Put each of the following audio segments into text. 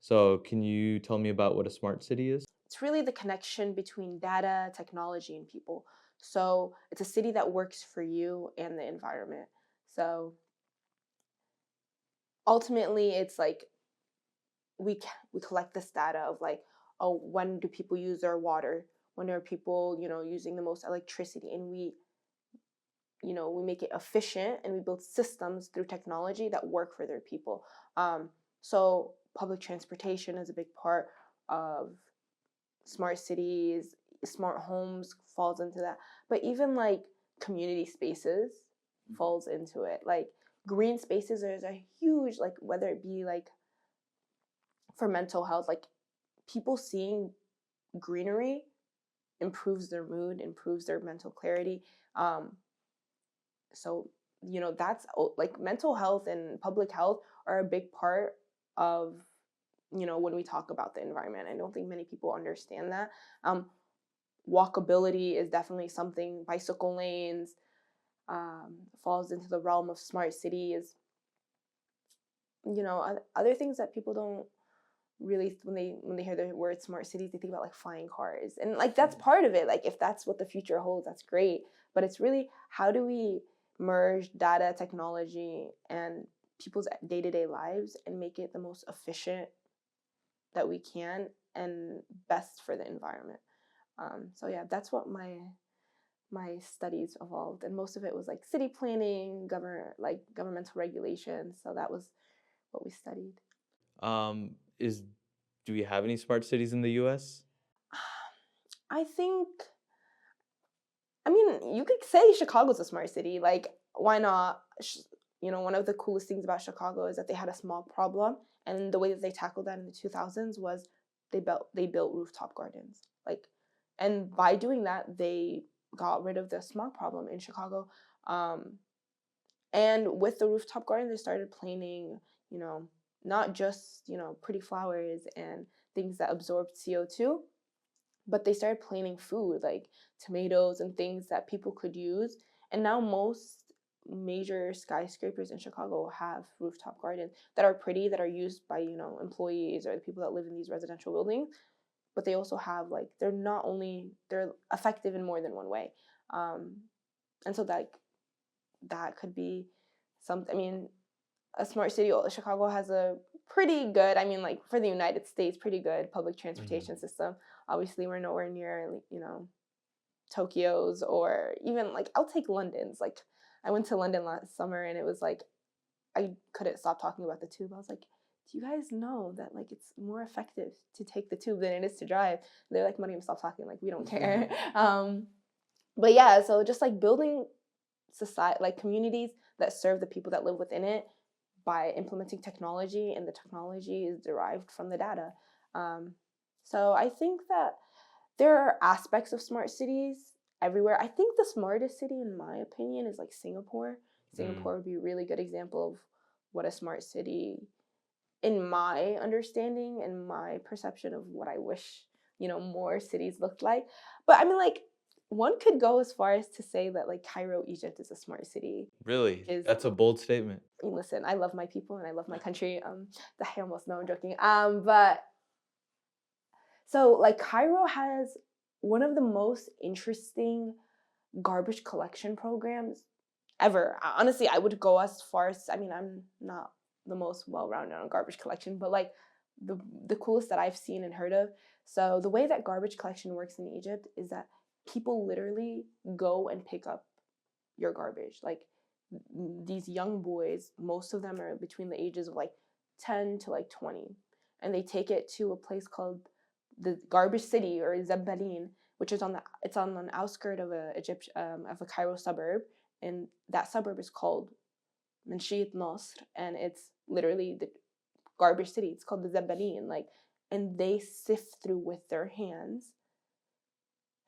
So, can you tell me about what a smart city is? It's really the connection between data, technology, and people. So it's a city that works for you and the environment. So ultimately, it's like we collect this data of like, oh, when do people use their water? When are people, using the most electricity? And we make it efficient and we build systems through technology that work for their people. So public transportation is a big part of smart cities. Smart homes falls into that, but even like community spaces falls into it. Like green spaces is a huge, like, whether it be like for mental health, like people seeing greenery improves their mood, improves their mental clarity. So that's like mental health and public health are a big part of when we talk about the environment. I don't think many people understand that. Walkability is definitely something. Bicycle lanes falls into the realm of smart cities. Other things that people don't really, when they hear the word smart cities, they think about like flying cars, and like that's part of it. Like if that's what the future holds, that's great. But it's really, how do we merge data, technology, and people's day-to-day lives and make it the most efficient that we can and best for the environment. So yeah, that's what my studies evolved, and most of it was like city planning, governmental regulations. So that was what we studied. Is Do we have any smart cities in the US? I think, I mean, you could say Chicago's a smart city. Like, why not? One of the coolest things about Chicago is that they had a smog problem, and the way that they tackled that in the 2000s was they built rooftop gardens. Like, and by doing that, they got rid of the smog problem in Chicago. Um, and with the rooftop garden, they started planting, you know, not just pretty flowers and things that absorbed CO2, but they started planting food like tomatoes and things that people could use. And now most major skyscrapers in Chicago have rooftop gardens that are pretty, that are used by employees or the people that live in these residential buildings. But they also have, like, they're effective in more than one way. And so that could be something. I mean, a smart city, Chicago has a pretty good, I mean, like, for the United States, pretty good public Mhm. transportation system. Obviously, we're nowhere near, Tokyo's, or even, like, I'll take London's. Like, I went to London last summer and it was like I couldn't stop talking about the tube. I was like, do you guys know that, like, it's more effective to take the tube than it is to drive? They're like, Marium, stop talking. Like, we don't care. But yeah, so just like building society, like communities that serve the people that live within it by implementing technology, and the technology is derived from the data. Um, so I think that there are aspects of smart cities everywhere. I think the smartest city, in my opinion, is like Singapore. Mm. Singapore would be a really good example of what a smart city, in my understanding and my perception of what I wish, more cities looked like. But I mean, like, one could go as far as to say that like Cairo, Egypt is a smart city, Really? is, That's a bold statement. listen, I love my people and I love my country. The almost, no, I'm joking. But so like Cairo has one of the most interesting garbage collection programs ever. Honestly, I would go as far as, I mean, I'm not the most well-rounded on garbage collection, but like the coolest that I've seen and heard of. So the way that garbage collection works in Egypt is that people literally go and pick up your garbage. Like, these young boys, most of them are between the ages of like 10 to like 20, and they take it to a place called the Garbage City, or Zebbalin, which is on an outskirt of a Cairo suburb, and that suburb is called Menshit Nasr, and it's literally the garbage city. It's called the Zebbalin, like, and they sift through with their hands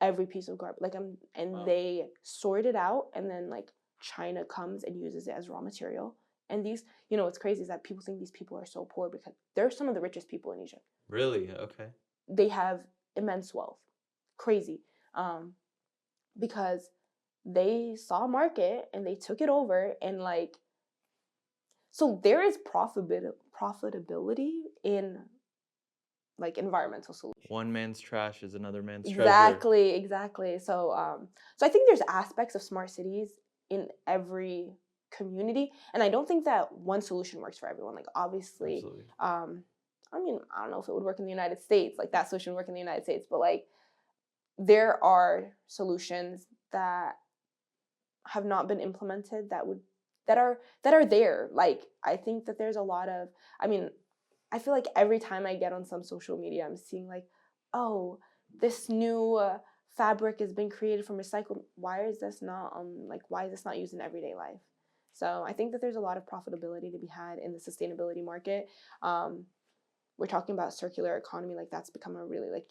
every piece of garbage, like, and Wow. they sort it out, and then like China comes and uses it as raw material. And what's crazy is that people think these people are so poor because they're some of the richest people in Egypt. Really? Okay. They have immense wealth, crazy, um, because they saw a market and they took it over, and like, so there is profitability in like environmental solutions. One man's trash is another man's treasure. Exactly. So I think there's aspects of smart cities in every community, and I don't think that one solution works for everyone. Like obviously, Absolutely. I mean, I don't know if it would work in the United States, like that solution would work in the United States, but like there are solutions that have not been implemented that are there. Like I think that there's a lot of, I mean, I feel like every time I get on some social media, I'm seeing like, oh, this new fabric has been created from recycled. Why is this not why is this not used in everyday life? So I think that there's a lot of profitability to be had in the sustainability market. We're talking about circular economy, like that's become a really like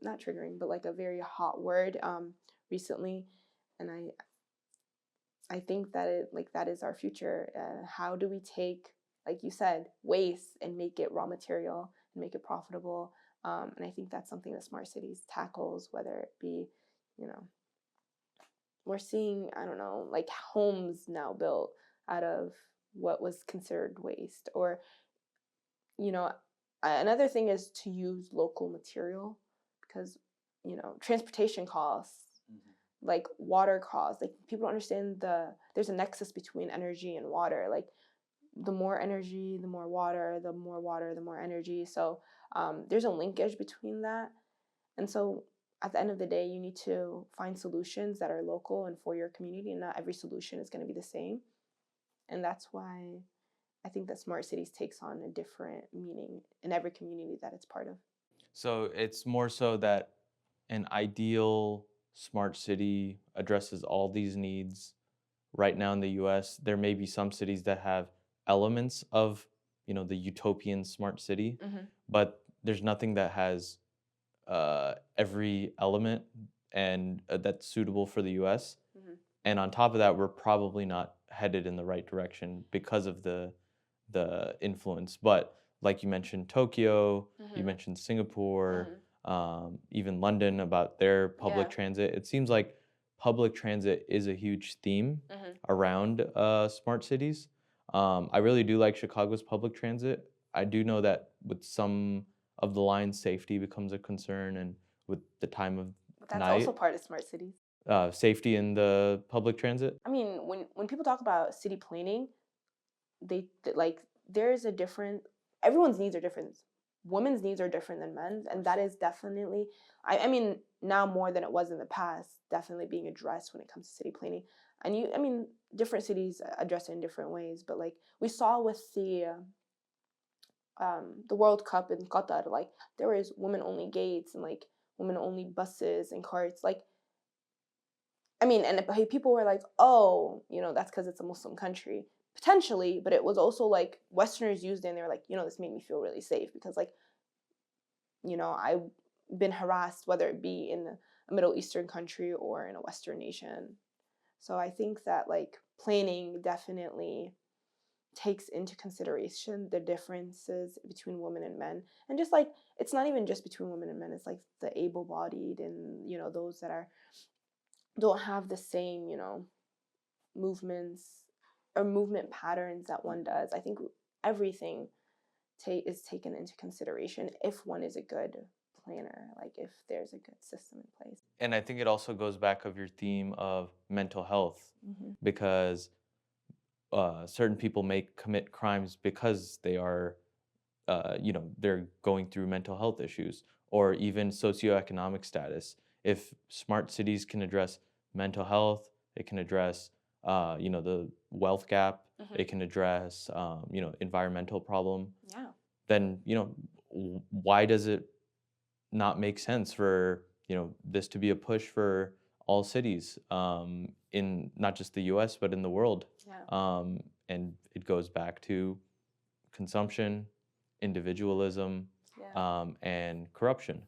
not triggering, but like a very hot word recently, and I think that that is our future. How do we take, like you said, waste and make it raw material and make it profitable? And I think that's something that smart cities tackles, whether it be, you know, we're seeing, I don't know, like homes now built out of what was considered waste. Or, you know, another thing is to use local material because, you know, transportation costs, like water costs, like people don't understand there's a nexus between energy and water. Like the more energy, the more water, the more water, the more energy. So there's a linkage between that. And so at the end of the day, you need to find solutions that are local and for your community, and not every solution is going to be the same. And that's why I think that smart cities takes on a different meaning in every community that it's part of. So it's more so that an ideal smart city addresses all these needs. Right now in the US, there may be some cities that have elements of, the utopian smart city, Mm-hmm. but there's nothing that has every element and that's suitable for the US. Mm-hmm. And on top of that, we're probably not headed in the right direction because of the influence. But like you mentioned, Tokyo, you Mm-hmm. mentioned Singapore, Mm-hmm. even London about their public Yeah. transit. It seems like public transit is a huge theme Mm-hmm. around smart cities. I really do like Chicago's public transit. I do know that with some of the lines, safety becomes a concern, and with the time of But that's also night, part of smart cities. safety in the public transit. I mean, when people talk about city planning, like there's a different. Everyone's needs are different. Women's needs are different than men's, and that is definitely. I mean, now more than it was in the past, definitely being addressed when it comes to city planning. And I mean, different cities address it in different ways. But like we saw with the World Cup in Qatar, like there was women only gates and like women only buses and carts. Like I mean, and people were like, oh, that's because it's a Muslim country. Potentially, but it was also like Westerners used it and they were like, this made me feel really safe because, like, I've been harassed, whether it be in a Middle Eastern country or in a Western nation. So I think that, like, planning definitely takes into consideration the differences between women and men. And just like, it's not even just between women and men, it's like the able bodied and, those that don't have the same, movements or movement patterns that one does. I think everything is taken into consideration if one is a good planner, like if there's a good system in place. And I think it also goes back of your theme of mental health, Mm-hmm. because certain people may commit crimes because they are, they're going through mental health issues or even socioeconomic status. If smart cities can address mental health, it can address, the wealth gap, Mm-hmm. it can address, environmental problem. Yeah. Then, why does it not make sense for this to be a push for all cities, in not just the U.S. but in the world. Yeah. And it goes back to consumption, individualism, Yeah. and corruption.